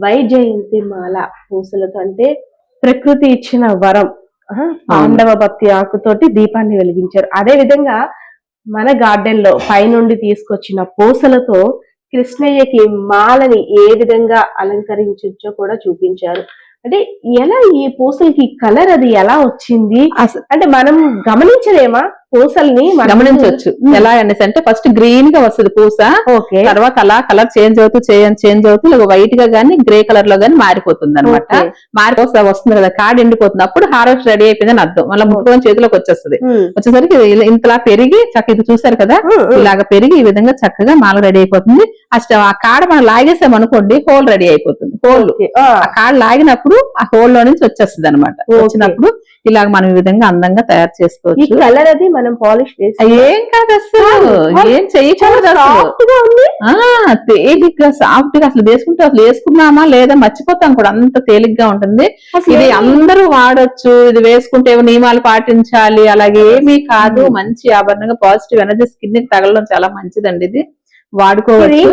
వైజయంతి మాల పూసలతో, అంటే ప్రకృతి ఇచ్చిన వరం పాండవ భక్తి ఆకుతోటి దీపాన్ని వెలిగించారు. అదే విధంగా మన గార్డెన్ లో పైనుండి తీసుకొచ్చిన పూసలతో కృష్ణయ్యకి మాలని ఏ విధంగా అలంకరించొచ్చో కూడా చూపించారు. అంటే ఎలా ఈ పూసలకి కలర్ అది ఎలా వచ్చింది అంటే మనం గమనించలేమా? పూసల్ని గమనించవచ్చు ఎలా అనేసి అంటే ఫస్ట్ గ్రీన్ గా వస్తుంది పూస, తర్వాత అలా కలర్ చేంజ్ అవుతూ ఇలా వైట్ గా గానీ గ్రే కలర్ లో గానీ మారిపోతుంది అనమాట. మారిపోతా వస్తుంది కదా, కాడ ఎండిపోతుంది, అప్పుడు హార్వెస్ట్ రెడీ అయిపోయిందని అర్థం. మళ్ళీ ముట్టుకొని చేతిలోకి వచ్చేస్తుంది. వచ్చేసరికి ఇంతలా పెరిగి చక్కగా ఇది చూసారు కదా, ఇలాగ పెరిగి ఈ విధంగా చక్కగా మాల రెడీ అయిపోతుంది. ఆ కాడ మనం లాగేసాం అనుకోండి, హోల్ రెడీ అయిపోతుంది. హోల్ ఆ కాడ లాగినప్పుడు ఆ హోల్ లో నుంచి వచ్చేస్తుంది అనమాట. వచ్చినప్పుడు ఇలాగ మనం ఈ విధంగా అందంగా తయారు చేసుకోవచ్చు. కలర్ అది మనం పాలిష్ ఏం కాదు అసలు, ఏం చేయకూడదు అసలు. తేలిగ్గా సాఫ్ట్ గా అసలు వేసుకున్నామా లేదా మర్చిపోతాం కూడా, అంత తేలిగ్గా ఉంటుంది. ఇది అందరూ వాడొచ్చు. ఇది వేసుకుంటే నియమాలు పాటించాలి అలాగే ఏమీ కాదు. మంచి ఆభరణంగా పాజిటివ్ ఎనర్జీ స్కిన్ కి తగలడం చాలా మంచిదండి. ఇది వాడుకోవచ్చు.